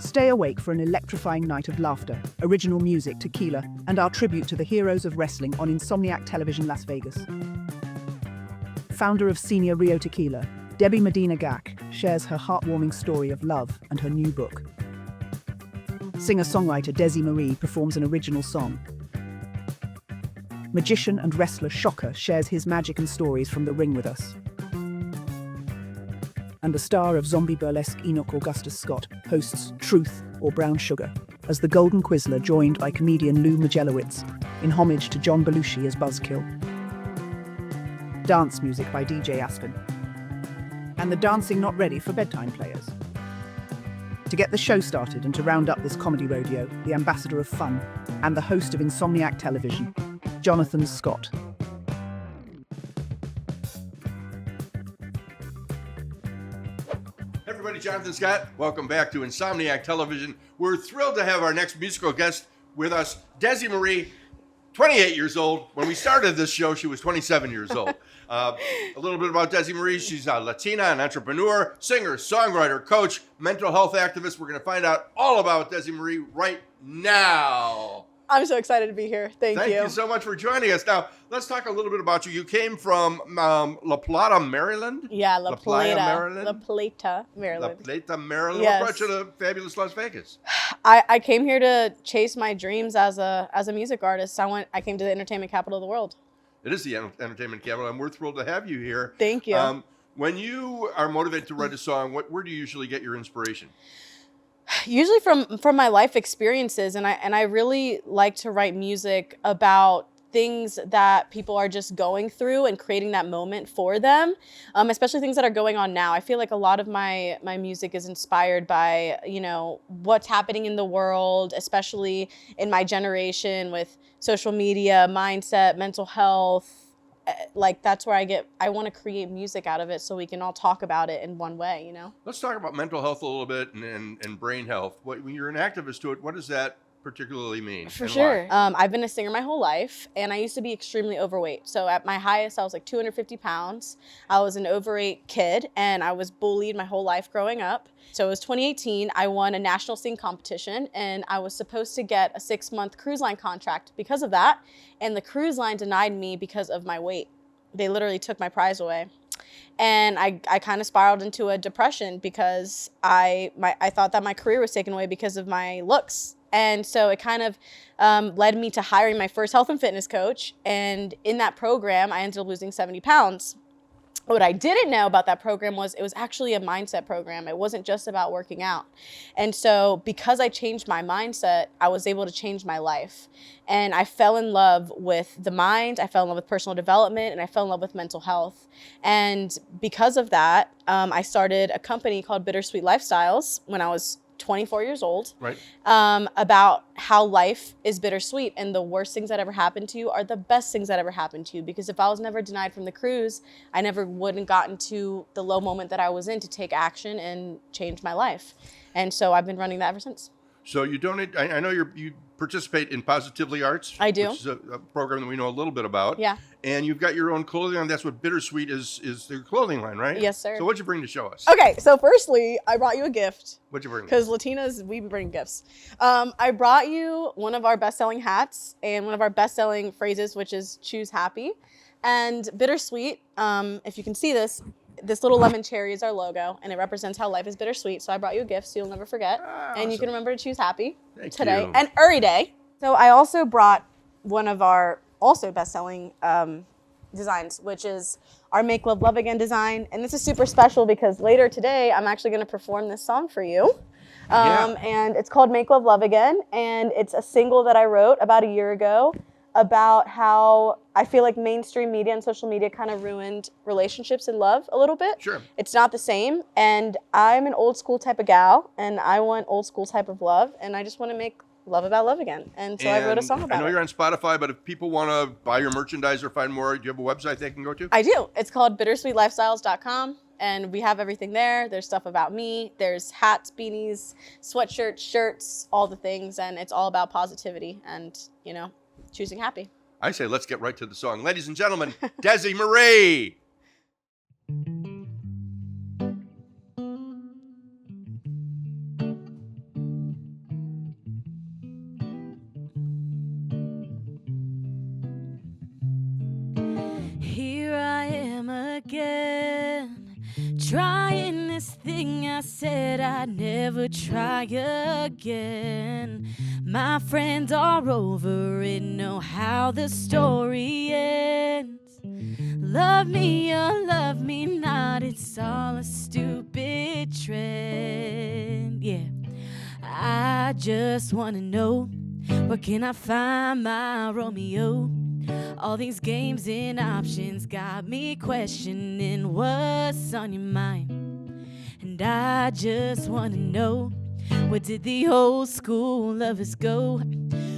Stay awake for an electrifying night of laughter, original music, tequila, and our tribute to the heroes of wrestling on Insomniac Television Las Vegas. Founder of Senior Rio Tequila, Debbie Medina Gack shares her heartwarming story of love and her new book. Singer-songwriter Desi Marie performs an original song. Magician and wrestler Shocker shares his magic and stories from the ring with us. And the star of zombie burlesque Enoch Augustus Scott hosts Truth or Brown Sugar as the Golden Quizler, joined by comedian Lou Majelowitz in homage to John Belushi as Buzzkill. Dance music by DJ Aspen. And the dancing not ready for bedtime players. To get the show started and to round up this comedy rodeo, the ambassador of fun and the host of Insomniac Television, Jonathan Scott. Everybody, Jonathan Scott. Welcome back to Insomniac Television. We're thrilled to have our next musical guest with us, Desi Marie, 28 years old. When we started this show, she was 27 years old. A little bit about Desi Marie. She's a Latina, an entrepreneur, singer, songwriter, coach, mental health activist. We're going to find out all about Desi Marie right now. I'm so excited to be here. Thank you. Thank you so much for joining us. Now, let's talk a little bit about you. You came from La Plata, Maryland? Yeah, La Plata, Maryland? La Plata, Maryland. La Plata, Maryland. Yes. What brought you to fabulous Las Vegas? I came here to chase my dreams as a music artist. I came to the entertainment capital of the world. It is the entertainment capital, and we're thrilled to have you here. Thank you. When you are motivated to write a song, where do you usually get your inspiration? Usually from my life experiences, and I really like to write music about things that people are just going through and creating that moment for them, especially things that are going on now. I feel like a lot of my music is inspired by, what's happening in the world, especially in my generation with social media, mindset, mental health. Like that's where I want to create music out of it so we can all talk about it in one way, Let's talk about mental health a little bit and brain health. When you're an activist to it, what does that particularly mean? For sure. I've been a singer my whole life, and I used to be extremely overweight. So at my highest, I was like 250 pounds. I was an overweight kid, and I was bullied my whole life growing up. So it was 2018. I won a national sing competition, and I was supposed to get a 6-month cruise line contract because of that. And the cruise line denied me because of my weight. They literally took my prize away. And I kind of spiraled into a depression because I thought that my career was taken away because of my looks. And so it kind of led me to hiring my first health and fitness coach. And in that program, I ended up losing 70 pounds. What I didn't know about that program was it was actually a mindset program. It wasn't just about working out. And so because I changed my mindset, I was able to change my life. And I fell in love with the mind, I fell in love with personal development, and I fell in love with mental health. And because of that, I started a company called Bittersweet Lifestyles when I was 24 years old, right? About how life is bittersweet, and the worst things that ever happened to you are the best things that ever happened to you. Because if I was never denied from the cruise, I never would have gotten to the low moment that I was in to take action and change my life. And so I've been running that ever since. So you donate, I know you participate in Positively Arts. I do. Which is a program that we know a little bit about. Yeah. And you've got your own clothing line. That's what Bittersweet is their clothing line, right? Yes, sir. So what'd you bring to show us? Okay, so firstly, I brought you a gift. What'd you bring? Because Latinas, we bring gifts. I brought you one of our best-selling hats and one of our best-selling phrases, which is choose happy. And Bittersweet, if you can see this little lemon cherry is our logo, and it represents how life is bittersweet. So I brought you a gift so you'll never forget. And you can remember to choose happy today and every day. So I also brought one of our also best-selling designs, which is our Make Love Love Again design. And this is super special because later today, I'm actually going to perform this song for you. And it's called Make Love Love Again. And it's a single that I wrote about a year ago about how I feel like mainstream media and social media kind of ruined relationships and love a little bit. Sure. It's not the same. And I'm an old school type of gal, and I want old school type of love. And I just want to make love about love again. And so I wrote a song about it. I know you're on Spotify, but if people want to buy your merchandise or find more, do you have a website they can go to? I do. It's called bittersweetlifestyles.com. And we have everything there. There's stuff about me. There's hats, beanies, sweatshirts, shirts, all the things. And it's all about positivity and, choosing happy. I say let's get right to the song. Ladies and gentlemen, Desi Marie. Trying this thing I said I'd never try again. My friends are over it, know how the story ends. Love me or love me not, it's all a stupid trend. Yeah, I just wanna know, where can I find my Romeo? All these games and options got me questioning what's on your mind. And I just wanna know, where did the old school lovers go?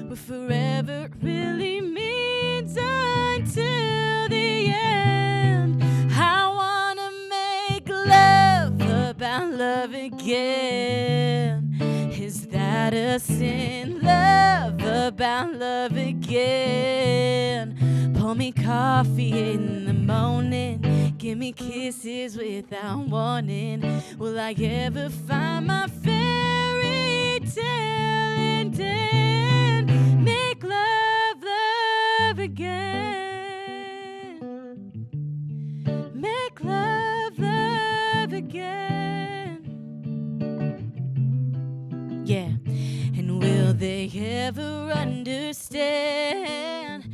What forever really means until the end. I wanna make love about love again. Is that a sin? Love about love again. Pour me coffee in the morning, give me kisses without warning. Will I ever find my fairy tale ending? Make love, love again. Make love, love again. Yeah, and will they ever understand?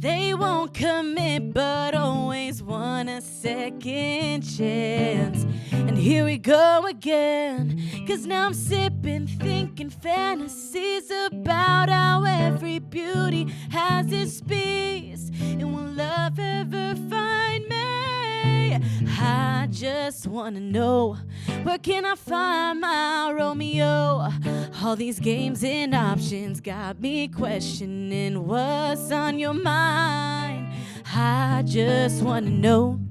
They won't commit, but always want a second chance. And here we go again, 'cause now I'm sipping, thinking fantasies about how every beauty has its beast. And will love ever find me? I just wanna know, where can I find my Romeo? All these games and options got me questioning what's on your mind. I just wanna know,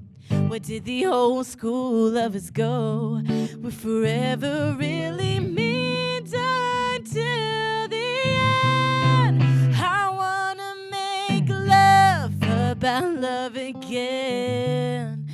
where did the old school lovers go? What forever really means until the end. I wanna make love about love again.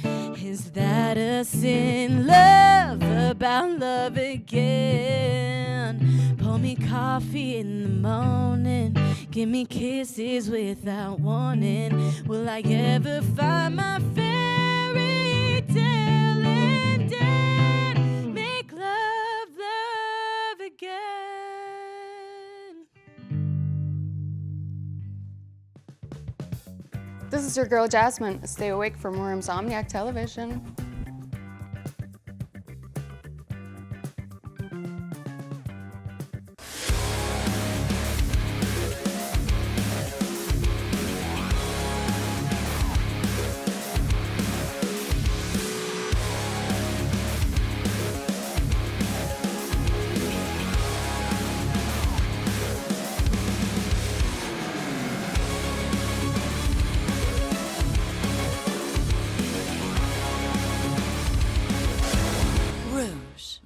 Is that a sin? Love about love again. Pour me coffee in the morning, give me kisses without warning. Will I ever find my fairy tale ending? Make love, love again. This is your girl Jasmine. Stay awake for more Insomniac television.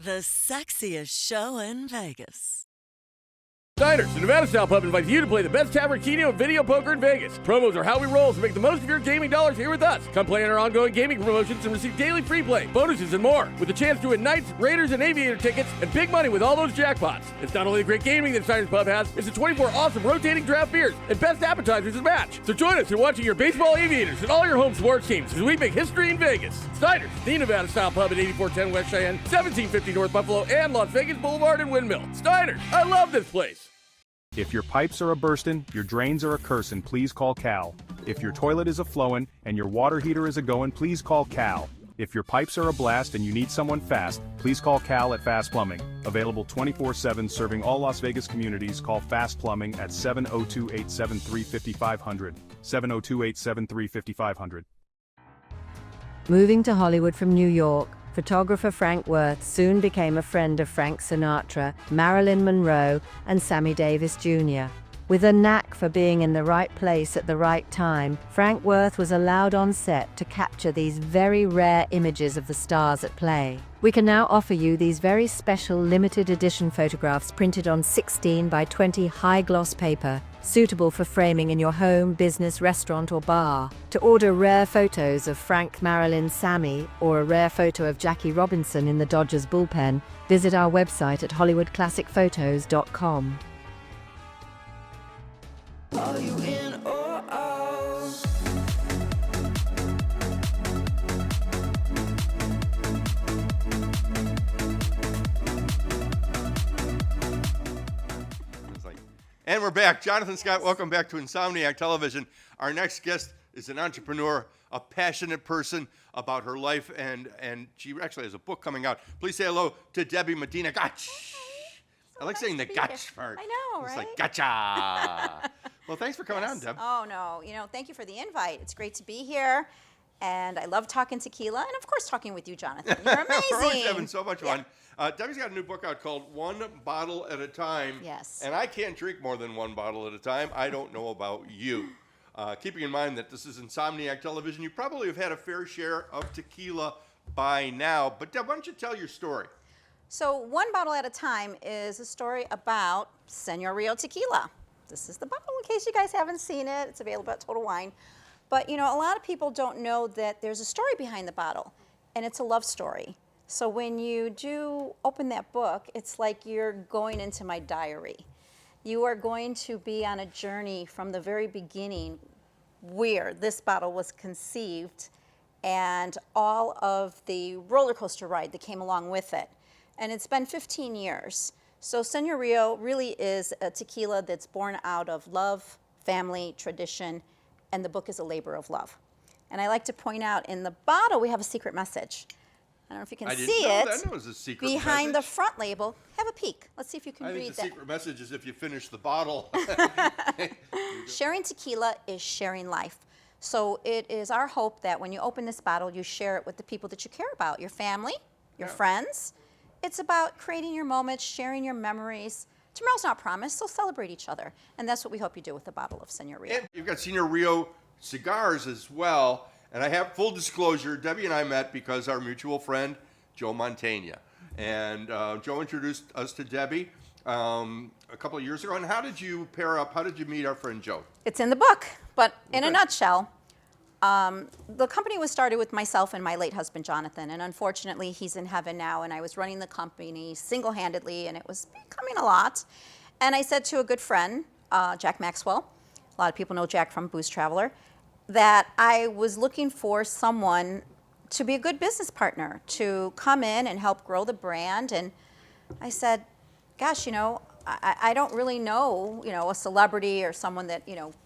The sexiest show in Vegas. Diners, the Nevada-style pub invites you to play the best tavern, keno, and video poker in Vegas. Promos are how we roll, so make the most of your gaming dollars here with us. Come play in our ongoing gaming promotions and receive daily free play, bonuses, and more. With a chance to win Knights, Raiders, and Aviator tickets, and big money with all those jackpots. It's not only the great gaming that Diners Pub has, it's the 24 awesome rotating draft beers and best appetizers to match. So join us in watching your baseball Aviators and all your home sports teams as we make history in Vegas. Diners, the Nevada-style pub at 8410 West Cheyenne, 1750 North Buffalo, and Las Vegas Boulevard and Windmill. Diners, I love this place. If your pipes are a-burstin', your drains are a-cursin', please call Cal. If your toilet is a-flowin' and your water heater is a-goin', please call Cal. If your pipes are a-blast and you need someone fast, please call Cal at Fast Plumbing. Available 24/7, serving all Las Vegas communities. Call Fast Plumbing at 702-873-5500. 702-873-5500. Moving to Hollywood from New York, photographer Frank Worth soon became a friend of Frank Sinatra, Marilyn Monroe, and Sammy Davis Jr. With a knack for being in the right place at the right time, Frank Worth was allowed on set to capture these very rare images of the stars at play. We can now offer you these very special limited edition photographs printed on 16 by 20 high-gloss paper, suitable for framing in your home, business, restaurant, or bar. To order rare photos of Frank, Marilyn, Sammy, or a rare photo of Jackie Robinson in the Dodgers bullpen, visit our website at HollywoodClassicPhotos.com. Are you in or out? And we're back. Jonathan Scott, welcome back to Insomniac Television. Our next guest is an entrepreneur, a passionate person about her life, and she actually has a book coming out. Please say hello to Debbie Medina. Gotch. I like saying the gotch part. I know, it's right? It's like gotcha. Well, thanks for coming on, Deb. Oh, no. Thank you for the invite. It's great to be here. And I love talking tequila and, of course, talking with you, Jonathan. You're amazing. We're always having so much fun. Debbie's got a new book out called One Bottle at a Time. Yes. And I can't drink more than one bottle at a time. I don't know about you. Keeping in mind that this is Insomniac Television, you probably have had a fair share of tequila by now. But Deb, why don't you tell your story? So One Bottle at a Time is a story about Senor Rio Tequila. This is the bottle in case you guys haven't seen it. It's available at Total Wine. But, a lot of people don't know that there's a story behind the bottle, and it's a love story. So when you do open that book, it's like you're going into my diary. You are going to be on a journey from the very beginning where this bottle was conceived and all of the roller coaster ride that came along with it. And it's been 15 years. So Senor Rio really is a tequila that's born out of love, family, tradition, and the book is a labor of love. And I like to point out in the bottle we have a secret message. I don't know if you can see it. That was a secret behind message. the front label. Have a peek. Let's see if you can I read think the that. secret message is if you finish the bottle. Sharing tequila is sharing life. So it is our hope that when you open this bottle, you share it with the people that you care about, your family, your friends. It's about creating your moments, sharing your memories. Tomorrow's not promised, so celebrate each other. And that's what we hope you do with the bottle of Senor Rio. And you've got Senor Rio cigars as well. And I have full disclosure, Debbie and I met because our mutual friend, Joe Montaigne. And Joe introduced us to Debbie a couple of years ago. And how did you pair up? How did you meet our friend Joe? It's in the book, but in a nutshell, the company was started with myself and my late husband, Jonathan. And unfortunately, he's in heaven now. And I was running the company single-handedly, and it was becoming a lot. And I said to a good friend, Jack Maxwell, a lot of people know Jack from Booze Traveler, that I was looking for someone to be a good business partner, to come in and help grow the brand. And I said, gosh, I don't really know, a celebrity or someone that,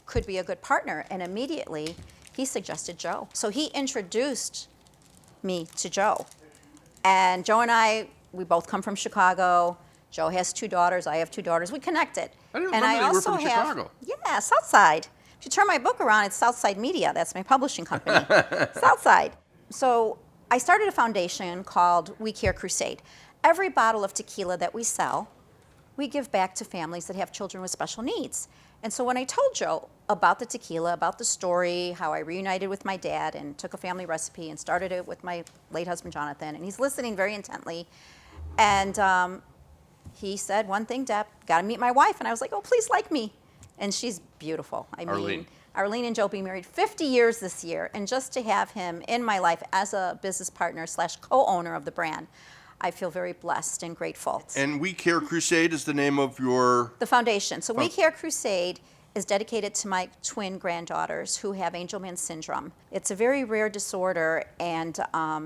could be a good partner. And immediately he suggested Joe. So he introduced me to Joe. And Joe and I, we both come from Chicago. Joe has 2 daughters. I have 2 daughters. We connected. I didn't and remember I they were also from have, Chicago. Yeah, Southside. If you turn my book around, it's Southside Media. That's my publishing company. Southside. So I started a foundation called We Care Crusade. Every bottle of tequila that we sell, we give back to families that have children with special needs. And so when I told Joe about the tequila, about the story, how I reunited with my dad and took a family recipe and started it with my late husband, Jonathan, and he's listening very intently. And he said, one thing, Deb, got to meet my wife. And I was like, oh, please like me. And she's beautiful. Arlene and Joe being married 50 years this year. And just to have him in my life as a business partner / co-owner of the brand, I feel very blessed and grateful. And We Care Crusade is the name of the foundation. So We Care Crusade is dedicated to my twin granddaughters who have Angelman syndrome. It's a very rare disorder, and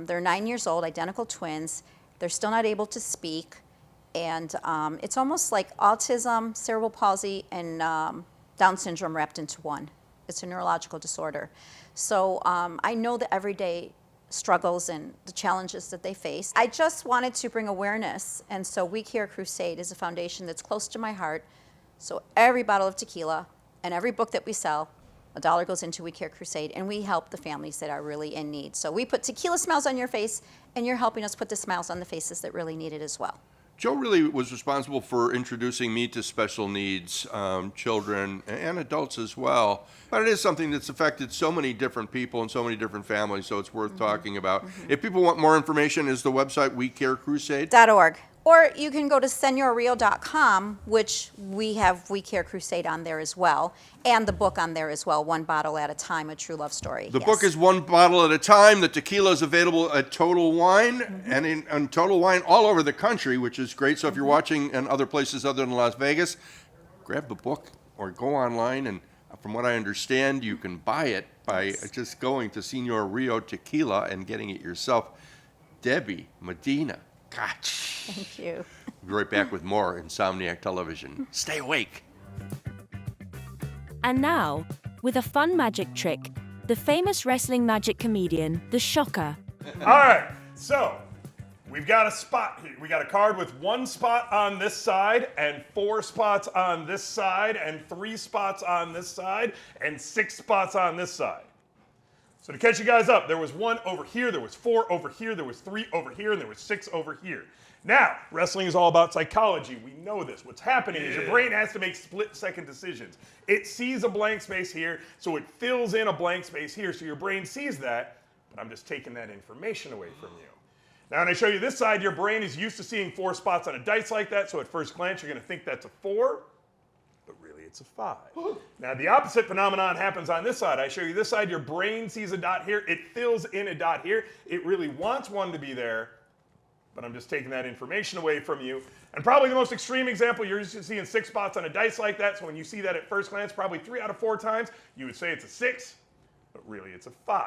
they're 9 years old, identical twins. They're still not able to speak. And it's almost like autism, cerebral palsy, and Down syndrome wrapped into one. It's a neurological disorder. So I know the everyday struggles and the challenges that they face. I just wanted to bring awareness, and so We Care Crusade is a foundation that's close to my heart. So every bottle of tequila and every book that we sell, $1 goes into We Care Crusade, and we help the families that are really in need. So we put tequila smiles on your face, and you're helping us put the smiles on the faces that really need it as well. Joe really was responsible for introducing me to special needs children and adults as well. But it is something that's affected so many different people and so many different families, so it's worth talking about. If people want more information, is the website WeCareCrusade.org. Or you can go to SenorRio.com, which we have We Care Crusade on there as well, and the book on there as well, One Bottle at a Time, A True Love Story. The book is One Bottle at a Time. The tequila is available at Total Wine and in Total Wine all over the country, which is great. So if you're watching in other places other than Las Vegas, grab the book or go online. And from what I understand, you can buy it by just going to Senor Rio Tequila and getting it yourself. Debbie Medina. Gotcha. Thank you. We'll be right back with more Insomniac Television. Stay awake. And now, with a fun magic trick, the famous wrestling magic comedian, The Shocker. All right, so we've got a spot here. We got a card with 1 spot on this side and 4 spots on this side and 3 spots on this side and 6 spots on this side. So to catch you guys up, there was 1 over here, there was 4 over here, there was 3 over here, and there was 6 over here. Now, wrestling is all about psychology. We know this. What's happening is your brain has to make split-second decisions. It sees a blank space here, so it fills in a blank space here, so your brain sees that, but I'm just taking that information away from you. Now, when I show you this side, your brain is used to seeing 4 spots on a dice like that, so at first glance, you're going to think that's a 4, but really it's a 5. Now, the opposite phenomenon happens on this side. I show you this side, your brain sees a dot here, it fills in a dot here, it really wants 1 to be there, but I'm just taking that information away from you. And probably the most extreme example, you're used to seeing 6 spots on a dice like that, so when you see that at first glance, probably 3 out of 4 times, you would say it's a 6, but really it's a 5.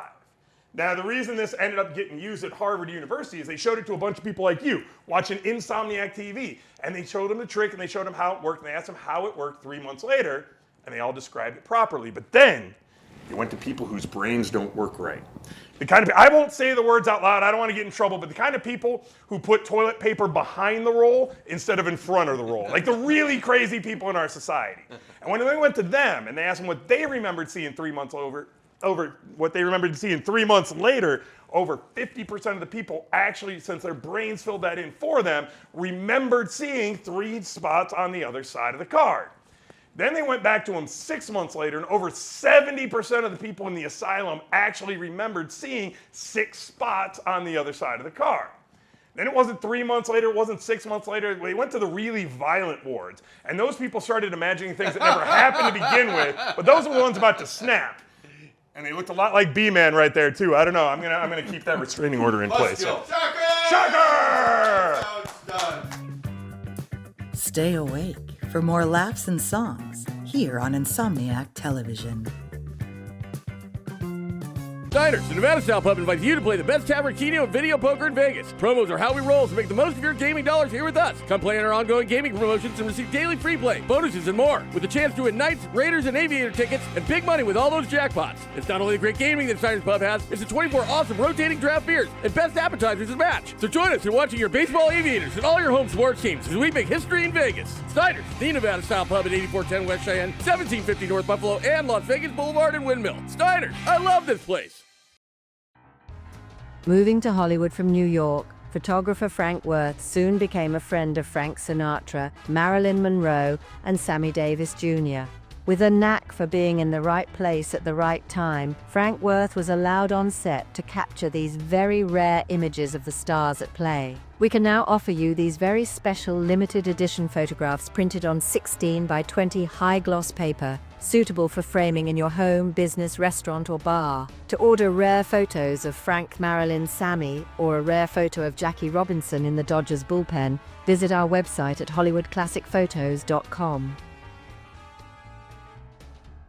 Now, the reason this ended up getting used at Harvard University is they showed it to a bunch of people like you, watching Insomniac TV, and they showed them the trick, and they showed them how it worked, and they asked them how it worked 3 months later, and they all described it properly. But then, you went to people whose brains don't work right. The kind of, I won't say the words out loud, I don't want to get in trouble, but the kind of people who put toilet paper behind the roll instead of in front of the roll. Like the really crazy people in our society. And when they went to them and they asked them what they remembered seeing 3 months over what they remembered seeing 3 months later, over 50% of the people actually, since their brains filled that in for them, remembered seeing 3 spots on the other side of the card. Then they went back to him 6 months later, and over 70% of the people in the asylum actually remembered seeing 6 spots on the other side of the card. Then it wasn't 3 months later, it wasn't 6 months later, they went to the really violent wards, and those people started imagining things that never happened to begin with, but those are the ones about to snap. And they looked a lot like B-Man right there too. I don't know, I'm gonna keep that restraining order in place. Shocker! Shocker! Now it's done. Stay awake for more laughs and songs here on Insomniac Television. Diners, the Nevada-style pub invites you to play the best tavern, keno, and video poker in Vegas. Promos are how we roll, so make the most of your gaming dollars here with us. Come play in our ongoing gaming promotions and receive daily free play, bonuses, and more, with a chance to win Knights, Raiders, and Aviator tickets, and big money with all those jackpots. It's not only the great gaming that Diners Pub has, it's the 24 awesome rotating draft beers and best appetizers to match. So join us in watching your baseball Aviators and all your home sports teams as we make history in Vegas. Diners, the Nevada-style pub at 8410 West Cheyenne, 1750 North Buffalo, and Las Vegas Boulevard and Windmill. Diners, I love this place. Moving to Hollywood from New York, photographer Frank Worth soon became a friend of Frank Sinatra, Marilyn Monroe, and Sammy Davis Jr. With a knack for being in the right place at the right time, Frank Worth was allowed on set to capture these very rare images of the stars at play. We can now offer you these very special limited edition photographs printed on 16 by 20 high-gloss paper, suitable for framing in your home, business, restaurant, or bar. To order rare photos of Frank, Marilyn, Sammy, or a rare photo of Jackie Robinson in the Dodgers bullpen, visit our website at hollywoodclassicphotos.com.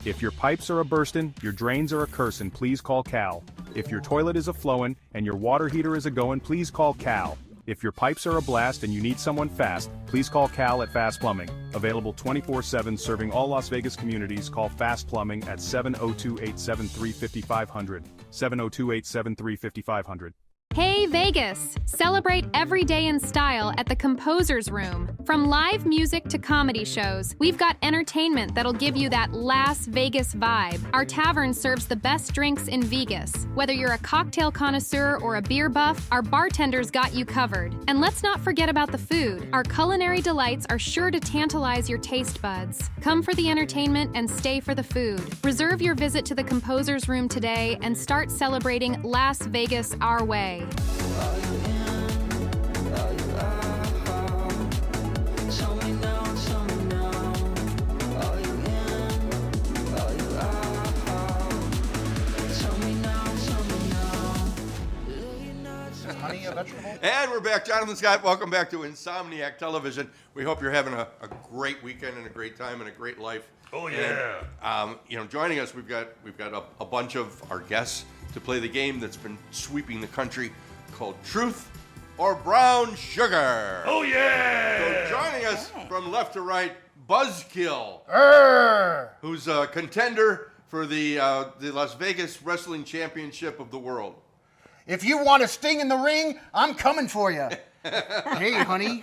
If your pipes are a-burstin', your drains are a-cursin', please call Cal. If your toilet is a-flowin' and your water heater is a-goin', please call Cal. If your pipes are a blast and you need someone fast, please call Cal at Fast Plumbing. Available 24/7, serving all Las Vegas communities. Call Fast Plumbing at 702-873-5500. 702-873-5500. Hey Vegas! Celebrate every day in style at the Composer's Room. From live music to comedy shows, we've got entertainment that'll give you that Las Vegas vibe. Our tavern serves the best drinks in Vegas. Whether you're a cocktail connoisseur or a beer buff, our bartenders got you covered. And let's not forget about the food. Our culinary delights are sure to tantalize your taste buds. Come for the entertainment and stay for the food. Reserve your visit to the Composer's Room today and start celebrating Las Vegas our way. Honey, a vegetable? And we're back. Jonathan Scott, welcome back to Insomniac Television. We hope you're having a great weekend and a great time and a great life. Oh yeah. And, joining us, we've got a bunch of our guests to play the game that's been sweeping the country called Truth or Brown Sugar. Oh yeah. So joining us from left to right, Buzzkill, who's a contender for the Las Vegas Wrestling Championship of the world. If you want a sting in the ring, I'm coming for you. Hey, honey.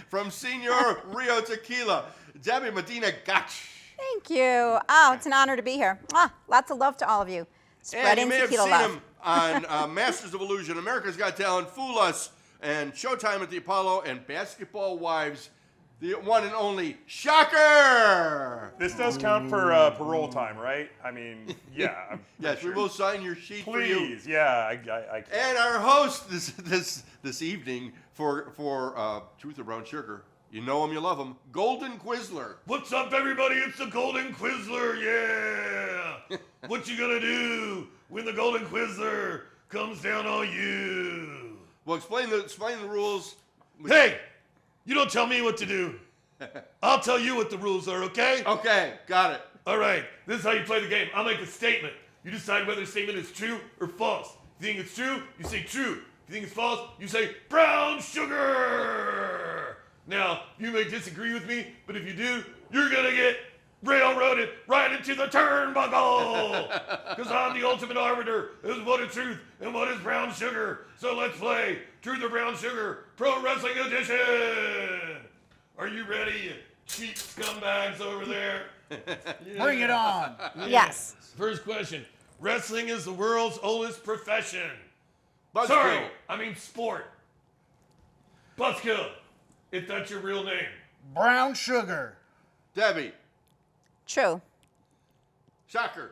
From Senor Rio Tequila, Debbie Medina Gotch. Thank you. Oh, it's an honor to be here. Lots of love to all of you. Spreading And you may have tequila seen love. him on Masters of Illusion, America's Got Talent, Fool Us, and Showtime at the Apollo, and Basketball Wives, the one and only Shocker! This does count for parole time, right? I mean, yeah. Yes, we will sign your sheet for you. Please, yeah. I can. And our host this evening for Truth or Brown Sugar, you know him, you love him, Golden Quizzler. What's up, everybody? It's the Golden Quizzler, yeah! What you gonna do when the Golden Quizzler comes down on you? Well, explain the rules. Hey! You don't tell me what to do. I'll tell you what the rules are, okay? Okay, got it. All right, this is how you play the game. I'll make a statement. You decide whether the statement is true or false. If you think it's true, you say true. If you think it's false, you say brown sugar. Now, you may disagree with me, but if you do, you're gonna get railroaded right into the turnbuckle. Because I'm the ultimate arbiter of what is truth and what is brown sugar. So let's play Truth or Brown Sugar Pro Wrestling Edition. Are you ready, you cheap scumbags over there? Yeah. Bring it on. Yeah. Yes. First question. Wrestling is the world's oldest profession. Buzzkill. Sorry, I mean sport. Buzzkill, if that's your real name. Brown sugar. Debbie. True. Shocker.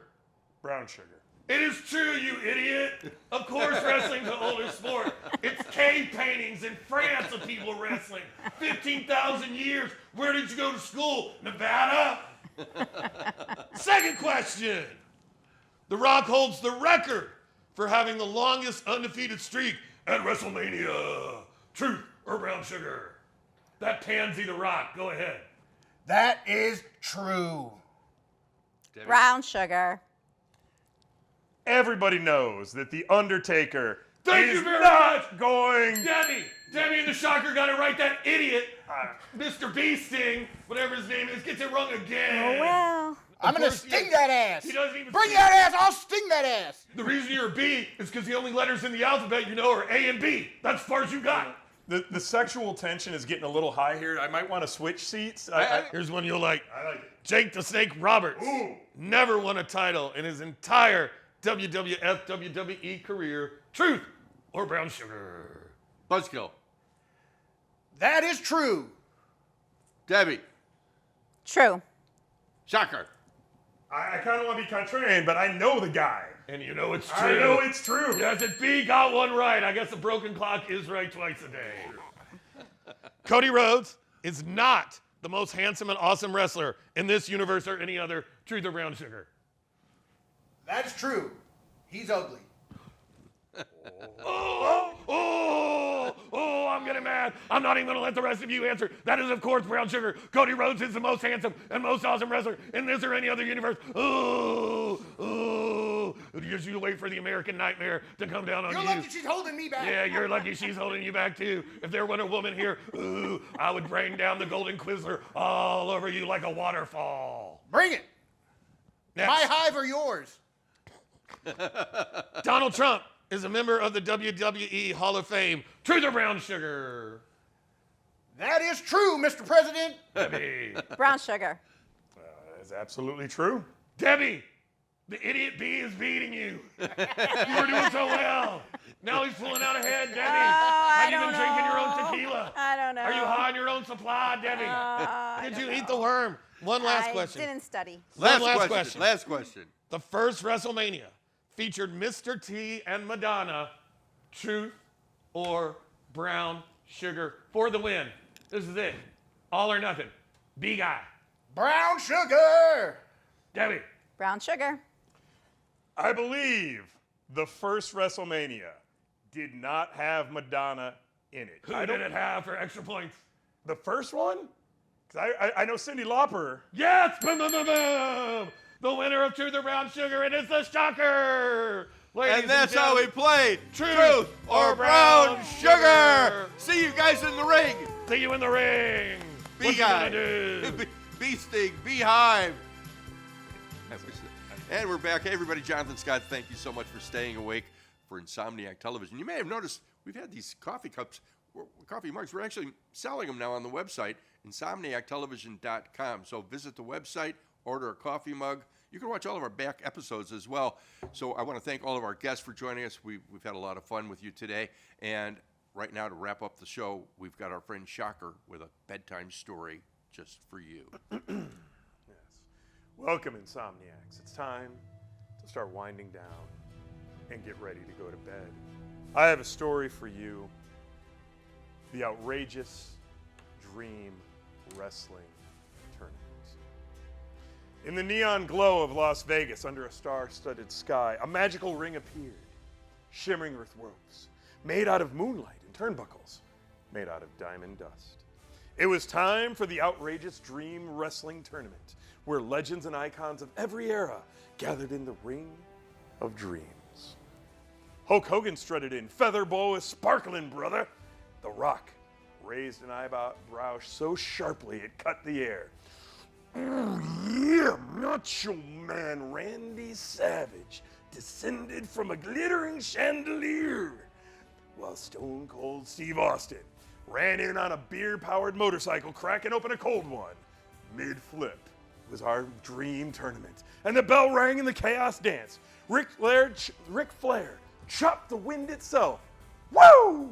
Brown sugar. It is true, you idiot. Of course wrestling's the oldest sport. It's cave paintings in France of people wrestling. 15,000 years. Where did you go to school? Nevada? Second question. The Rock holds the record for having the longest undefeated streak at WrestleMania. Truth or Brown Sugar? That pansy The Rock. Go ahead. That is true. Debbie. Brown sugar. Everybody knows that The Undertaker Thank is you very not much. going. Debbie and the Shocker got it right. That idiot, Mr. B Sting, whatever his name is, gets it wrong again. Oh, well. I'm going to sting that ass. He doesn't even Bring sting. that ass. I'll sting that ass. The reason you're a B is because the only letters in the alphabet you know are A and B. That's as far as you got. The sexual tension is getting a little high here. I might want to switch seats. Here's one you'll like. I like it. Jake the Snake Roberts Ooh. never won a title in his entire WWF, WWE career. Truth or Brown Sugar? Buzzkill. That is true. Debbie. True. Shocker. I kind of want to be contrarian, but I know the guy. And you know it's true. I know it's true. Yes, if B got one right, I guess the broken clock is right twice a day. Cody Rhodes is not the most handsome and awesome wrestler in this universe or any other. Truth or Brown Sugar? That's true. He's ugly. I'm getting mad. I'm not even going to let the rest of you answer. That is, of course, Brown Sugar. Cody Rhodes is the most handsome and most awesome wrestler in this or any other universe. Just you wait for the American Nightmare to come down on you. You're lucky she's holding me back. Yeah, you're lucky she's holding you back, too. If there were a woman here, I would rain down the Golden Quizzler all over you like a waterfall. Bring it. Next. My hive or yours? Donald Trump is a member of the WWE Hall of Fame. Truth or Brown Sugar? That is true, Mr. President. Debbie. Brown sugar. That's absolutely true. Debbie, the idiot B is beating you. You were doing so well. Now he's pulling out ahead, Debbie. Have you been drinking your own tequila? I don't know. Are you high on your own supply, Debbie? Did you eat the worm? One last question. I didn't study. Last question. The first WrestleMania featured Mr. T and Madonna. Truth or Brown Sugar for the win? This is it. All or nothing. B guy. Brown sugar. Debbie. Brown sugar. I believe the first WrestleMania did not have Madonna in it. Who did it have for extra points? The first one? 'Cause I know Cyndi Lauper. Yes! Boom, boom, boom, boom! The winner of Truth or Brown Sugar, it is the Shocker! Ladies And that's how we gentlemen, played Truth or Brown Sugar. See you guys in the ring. See you in the ring. B What you guy. gonna do? bee sting, beehive. And we're back. Hey, everybody, Jonathan Scott, thank you so much for staying awake for Insomniac Television. You may have noticed we've had these coffee cups, coffee mugs. We're actually selling them now on the website, insomniactelevision.com. So visit the website, order a coffee mug. You can watch all of our back episodes as well. So I want to thank all of our guests for joining us. We've had a lot of fun with you today. And right now, to wrap up the show, we've got our friend Shocker with a bedtime story just for you. Welcome, Insomniacs. It's time to start winding down and get ready to go to bed. I have a story for you. The outrageous Dream Wrestling Tournament. In the neon glow of Las Vegas, under a star-studded sky, a magical ring appeared, shimmering with ropes, made out of moonlight and turnbuckles, made out of diamond dust. It was time for the outrageous Dream Wrestling Tournament, where legends and icons of every era gathered in the Ring of Dreams. Hulk Hogan strutted in, feather boa was sparkling, brother. The Rock raised an eyebrow so sharply it cut the air. Yeah, Macho Man Randy Savage descended from a glittering chandelier, while Stone Cold Steve Austin ran in on a beer-powered motorcycle, cracking open a cold one. Mid-flip was our dream tournament, and the bell rang in the chaos dance. Ric Flair chopped the wind itself. Woo!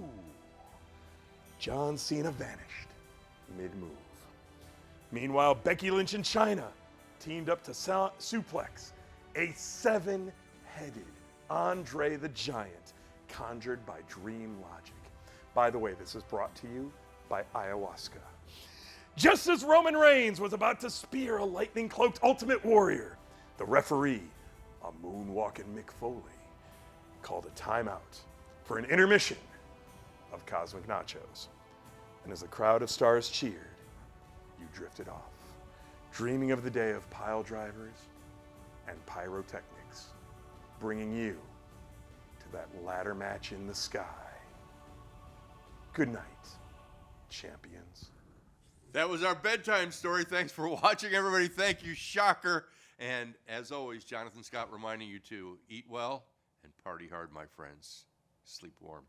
John Cena vanished mid-move. Meanwhile, Becky Lynch and Chyna teamed up to suplex a 7-headed Andre the Giant conjured by Dream Logic. By the way, this is brought to you by ayahuasca. Just as Roman Reigns was about to spear a lightning-cloaked Ultimate Warrior, the referee, a moonwalking Mick Foley, called a timeout for an intermission of Cosmic Nachos. And as the crowd of stars cheered, you drifted off, dreaming of the day of pile drivers and pyrotechnics, bringing you to that ladder match in the sky. Good night, champions. That was our bedtime story. Thanks for watching, everybody. Thank you, Shocker. And as always, Jonathan Scott reminding you to eat well and party hard, my friends. Sleep warm.